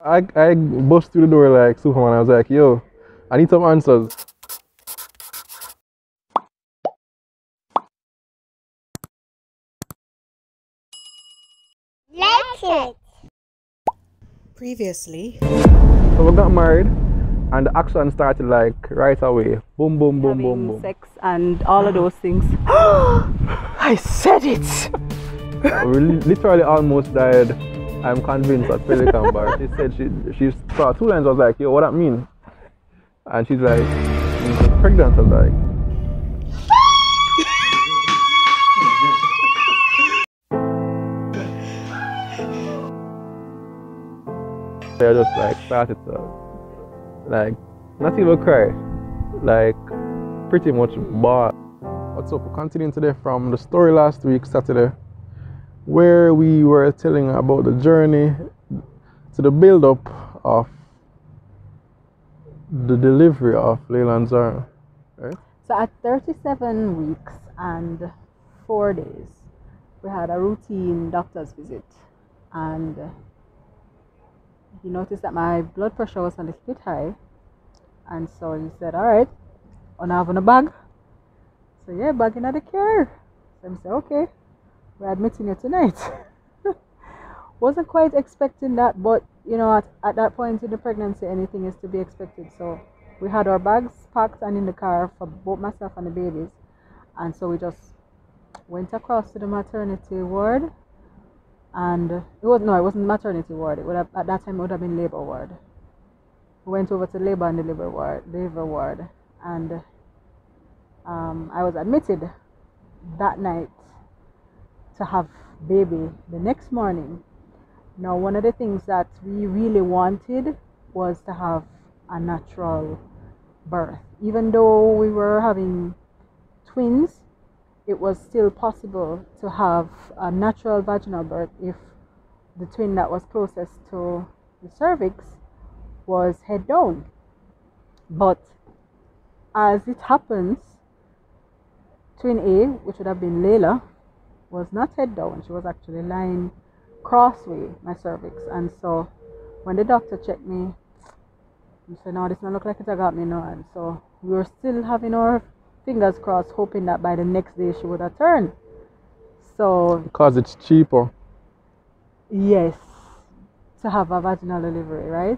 I bust through the door like Superman. I was like, yo, I need some answers. Let it. Previously, So we got married, and the action started like right away. Boom, boom, boom, boom, Having boom. sex and all of those things. I said it. We literally almost died. I'm convinced at Pelican Bar. She said she saw 2 lines. I was like, yo, what that mean? And she's like, she's pregnant. I was like, so I just like started to like not even cry, like pretty much bawl. What's up? We're continuing today from the story last week, Saturday, where we were telling about the journey to the build-up of the delivery of Layla and Zara, right? So at 37 weeks and 4 days, we had a routine doctor's visit, and he noticed that my blood pressure was a little bit high, and so he said, all right, I'm having a bag. So yeah, bag in the car. So I said, okay, we're admitting you tonight. Wasn't quite expecting that, but you know, at that point in the pregnancy, anything is to be expected. So we had our bags packed and in the car for both myself and the babies, and so we just went across to the maternity ward. And it wasn't maternity ward. It would have, at that time, it would have been labor ward. We went over to labor and delivery ward, and I was admitted that night to have baby the next morning. Now, one of the things that we really wanted was to have a natural birth. Even though we were having twins, it was still possible to have a natural vaginal birth if the twin that was closest to the cervix was head down. But as it happens, twin A, which would have been Layla, was not head down. She was actually lying crossway, my cervix. And so when the doctor checked me, he said, no, this don't look like it got me now. And so we were still having our fingers crossed, hoping that by the next day she would have turned. So Because it's cheaper. yes, to have a vaginal delivery, right?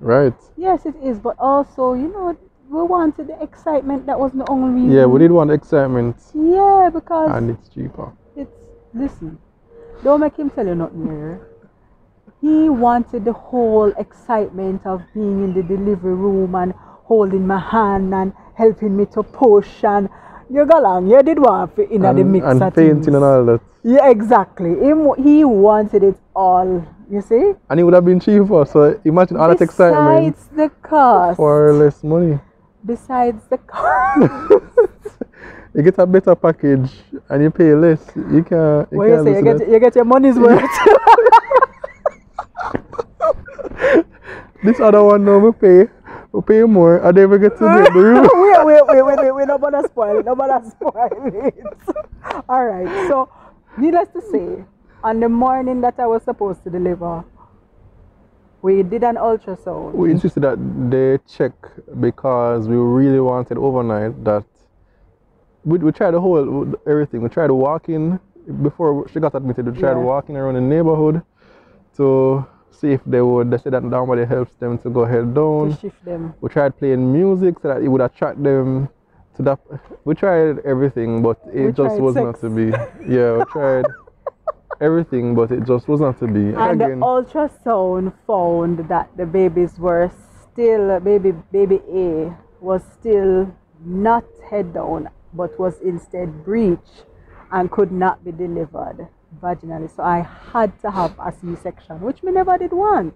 Right. Yes, it is. But also, you know, we wanted the excitement. That wasn't the only reason. Yeah, we did want excitement, Yeah, because and it's cheaper. listen, don't make him tell you nothing here. He wanted the whole excitement of being in the delivery room and holding my hand and helping me to push, and you go along. You did want to in the mix And of painting things. and all that. Yeah, exactly. He wanted it all. You see? And it would have been cheaper. So imagine all that excitement Besides the cost. for less money. Besides the cost. You get a better package and you pay less. You can't. What you say? You get your money's worth. This other one now we pay more. I never get to get the room. Wait, nobody spoil it. Alright, so needless to say, on the morning that I was supposed to deliver, we did an ultrasound. We insisted that they check because we really wanted overnight that we tried the whole everything. We tried walking before she got admitted. We tried walking around the neighborhood to see if they said that normally helps them to go head down. To shift them. We tried playing music so that it would attract them to that. We tried everything, but it just was not to be. Yeah, we tried everything, but it just was not to be. And the ultrasound found that the babies were still, baby A was still not head down, but was instead breech and could not be delivered vaginally. So I had to have a C-section, which we never did want,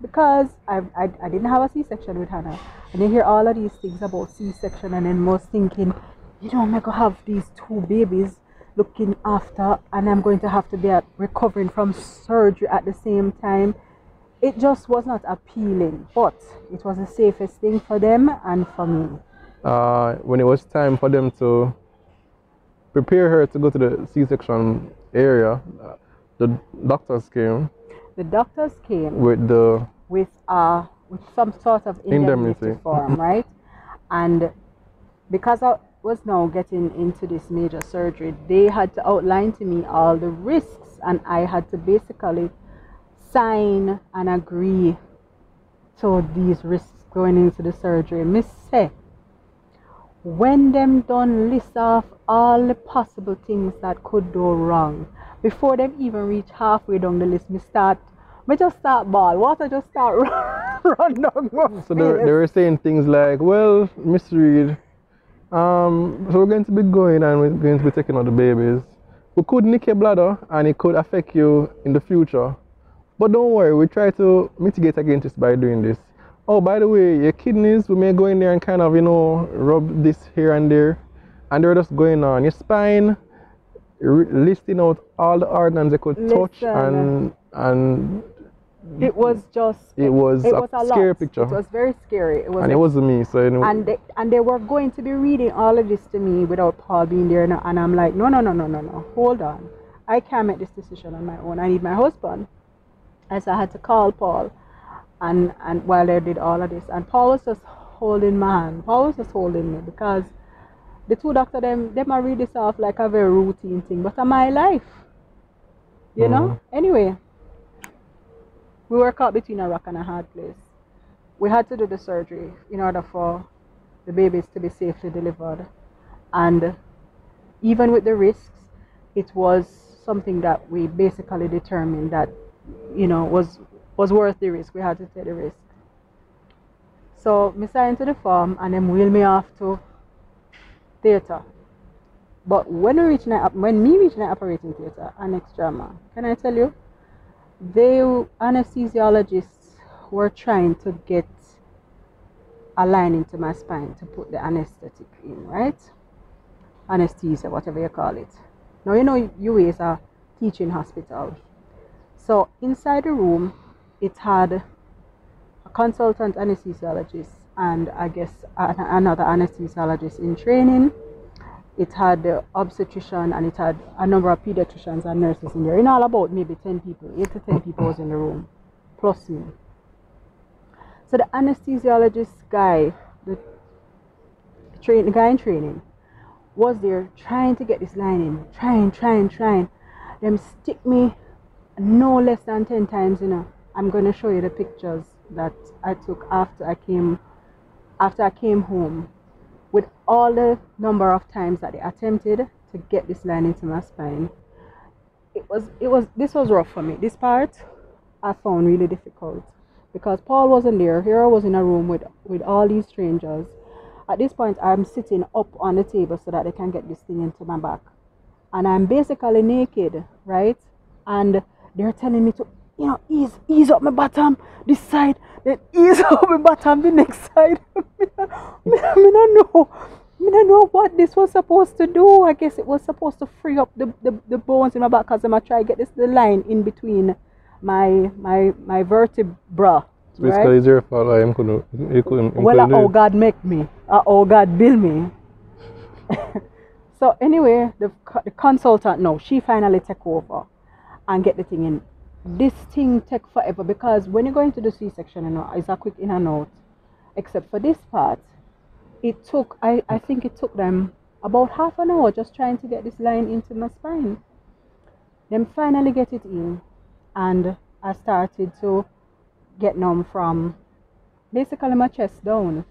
because I didn't have a C-section with Hannah. And you hear all of these things about C-section, and then most thinking, you know, I'm going to have these 2 babies looking after, and I'm going to have to be recovering from surgery at the same time. It just was not appealing, but it was the safest thing for them and for me. When it was time for them to prepare her to go to the C-section area, the doctors came. The doctors came with the with some sort of indemnity form, right? And because I was now getting into this major surgery, they had to outline to me all the risks, and I had to basically sign and agree to these risks going into the surgery. Miss say, when them done list off all the possible things that could go wrong, before them even reach halfway down the list, me just start ball. Water just start run down my face. So they were saying things like, well, Miss Reed, so we're going to be going and we're going to be taking out the babies. We could nick your bladder and it could affect you in the future. But don't worry, we try to mitigate against this by doing this. Oh, by the way, your kidneys, we may go in there and kind of, rub this here and there. And they're just going on. Your spine, listing out all the organs they could touch and it was a scary picture. It was very scary. It wasn't me. So and they were going to be reading all of this to me without Paul being there. And I'm like, no. Hold on. I can't make this decision on my own. I need my husband. And so I had to call Paul. And while they did all of this, and Paul was just holding my hand. Paul was just holding me because the two doctors, they might read this off like a very routine thing, but in my life, you know? Anyway, we were caught between a rock and a hard place. We had to do the surgery in order for the babies to be safely delivered. And even with the risks, it was something that we basically determined that, was worth the risk. We had to take the risk. So I signed to the form and then wheeled me off to theatre. But when me reached the operating theatre, annex drama, can I tell you, the anesthesiologists were trying to get a line into my spine to put the anesthetic in, right? Anesthesia, whatever you call it. Now UA is a teaching hospital. So inside the room, it had a consultant anesthesiologist and I guess another anesthesiologist in training. It had the obstetrician and it had a number of pediatricians and nurses in there. In all about maybe 10 people, 8 to 10 people was in the room, plus me. So the anesthesiologist guy, the guy in training, was there trying to get this line in, trying. Them stick me no less than 10 times, I'm going to show you the pictures that I took after I came home, with all the number of times that they attempted to get this line into my spine. This was rough for me. This part I found really difficult because Paul wasn't there. Here I was in a room with all these strangers. At this point, I'm sitting up on the table so that they can get this thing into my back, and I'm basically naked, right? And they're telling me to, ease up my bottom this side, then ease up my bottom the next side. I don't know what this was supposed to do. I guess it was supposed to free up the bones in my back because I'm going to try to get the line in between my vertebra. So basically, right? It's your fault. Oh God make me. Oh God build me. So anyway, the consultant, no, she finally took over and get the thing in. This thing take forever because when you're going to do C-section, it's a quick in and out. Except for this part, it took, I think it took them about half an hour just trying to get this line into my spine. Then finally get it in, and I started to get numb from basically my chest down.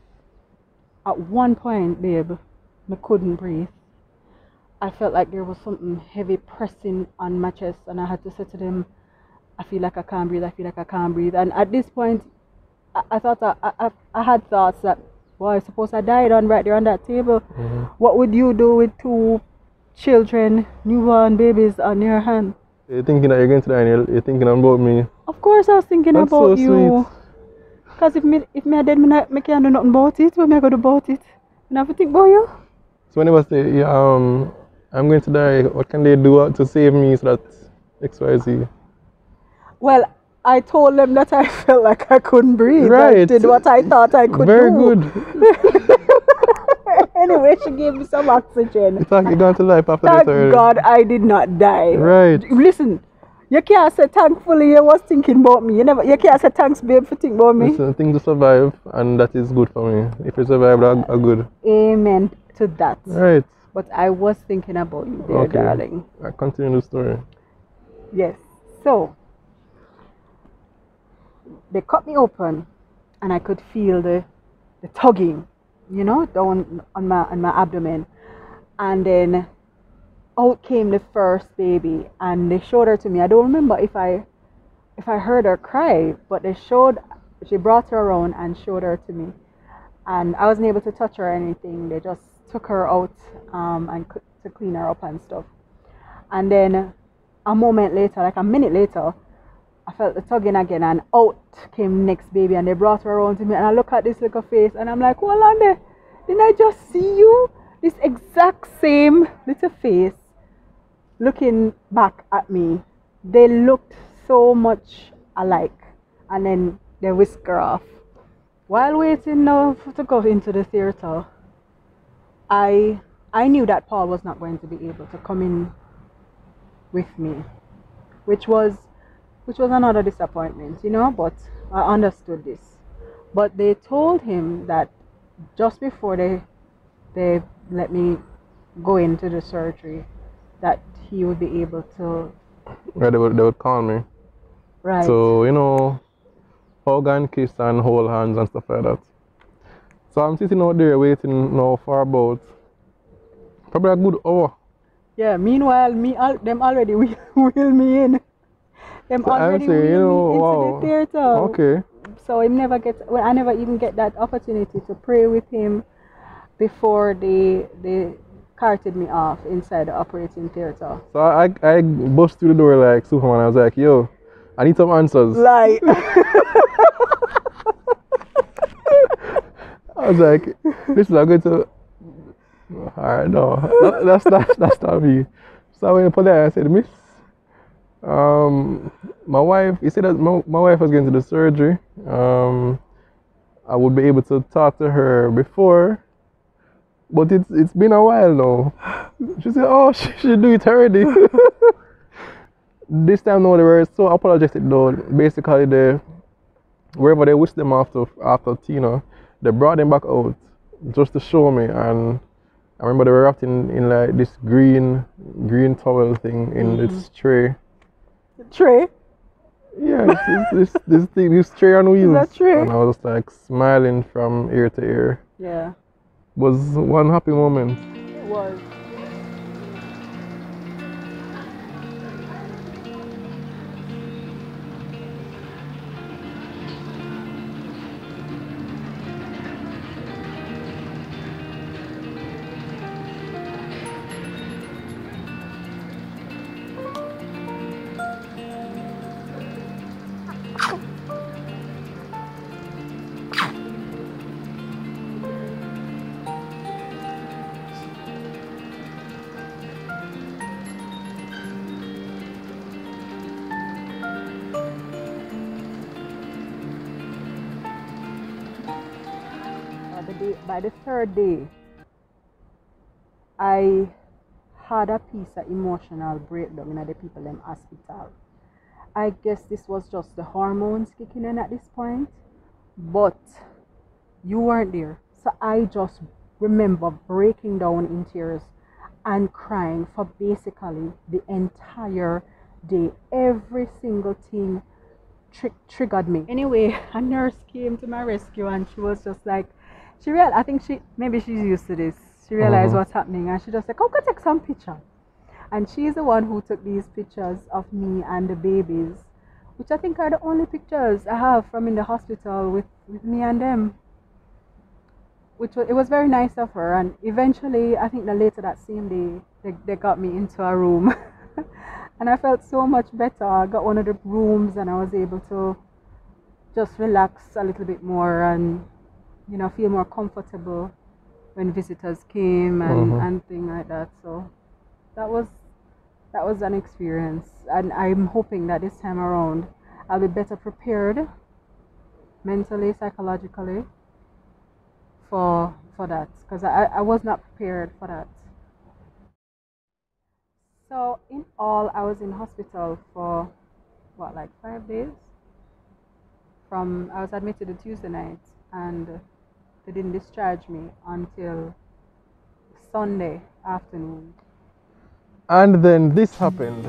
At one point, babe, I couldn't breathe. I felt like there was something heavy pressing on my chest, and I had to say to them, I feel like I can't breathe. And at this point, I thought I had thoughts that, boy, suppose I died right there on that table. Mm-hmm. What would you do with 2 children, newborn babies on your hand? You're thinking that you're going to die and you're thinking about me. Of course I was thinking That's about so you. Because if me dead, I can't do nothing about it. What am I going to do about it? I have to think about you. So when they was say, I'm going to die, what can they do to save me so that XYZ? Well, I told them that I felt like I couldn't breathe. Right. I did what I thought I could Very do. good. Anyway, she gave me some oxygen. You thought you gone to life after Thank this already. God I did not die. Right. Listen, You can't say thankfully you was thinking about me. You can't say thanks, babe, for thinking about me. Listen, things to survive, and that is good for me. If you survive, that are good. Amen to that. Right. But I was thinking about you there, Okay. darling. I continue the story. Yes. So they cut me open, and I could feel the tugging, down on my abdomen, and then out came the first baby, and they showed her to me. I don't remember if I heard her cry, but she brought her around and showed her to me, and I wasn't able to touch her or anything. They just took her out to clean her up and stuff. And then a moment later, like a minute later, I felt the tugging again, and out came next baby, and they brought her around to me, and I look at this little face, and I'm like, hold on there, didn't I just see you? This exact same little face looking back at me. They looked so much alike, and then they whisked her off. While waiting now to go into the theater, I knew that Paul was not going to be able to come in with me, which was another disappointment, but I understood this. But they told him that just before they let me go into the surgery, that he would be able to. Right, they would call me. Right. So, hug and kiss and hold hands and stuff like that. So I'm sitting out there waiting now for about probably a good hour. Yeah, meanwhile, them already wheel me in. Them So already I'm saying, wheel me into wow. the theater. Okay. So I never even get that opportunity to pray with him before they carted me off inside the operating theater. So I bust through the door like Superman. I was like, yo, I need some answers. Like, I was like, this is not going to. Alright, no, that's not me. So I went to there and I said, Miss, my wife. He said that my wife was going to the surgery. I would be able to talk to her before, but it's been a while now. She said, oh, she should do it already. This time, no, they were so apologetic though. Basically, wherever they wished them after Tina, they brought them back out just to show me. And I remember they were wrapped in like this green towel thing in this tray. tray? Yeah, this tray on wheels. Is that tray? And I was like smiling from ear to ear. Yeah. Was one happy moment. It was. By the third day, I had a piece of emotional breakdown in the people in hospital. I guess this was just the hormones kicking in at this point, but you weren't there. So I just remember breaking down in tears and crying for basically the entire day. Every single thing triggered me. Anyway, a nurse came to my rescue, and she was just like, I think maybe she's used to this. She realized what's happening, and she just like, oh, go take some picture. And she's the one who took these pictures of me and the babies, which I think are the only pictures I have from in the hospital with me and them. It was very nice of her. And eventually, I think that later that same day, they got me into a room. And I felt so much better. I got one of the rooms, and I was able to just relax a little bit more and feel more comfortable when visitors came and things like that. So that was an experience, and I'm hoping that this time around I'll be better prepared mentally, psychologically for that, because I was not prepared for that. So in all, I was in hospital for what, like 5 days. I was admitted a Tuesday night, and they didn't discharge me until Sunday afternoon. And then this happened.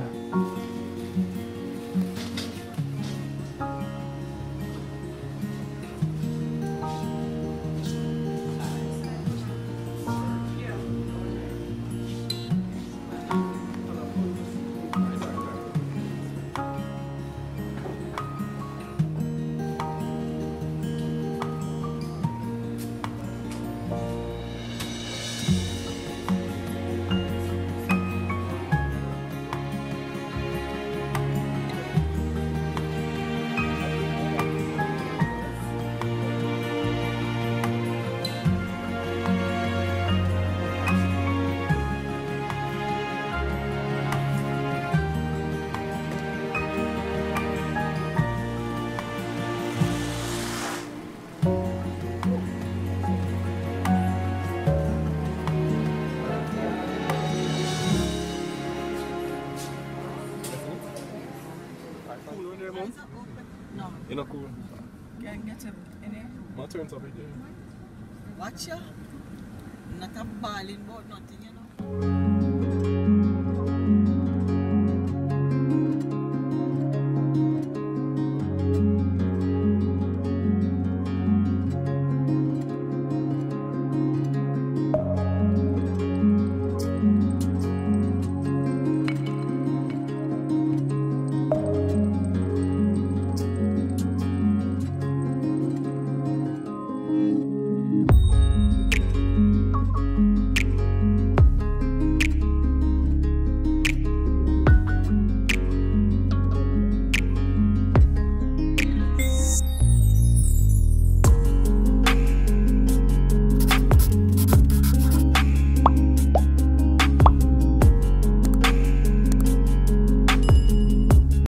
No. You're not cool. Can't get him in here. My turn's up here. Watch ya. Not a balling about nothing, you know.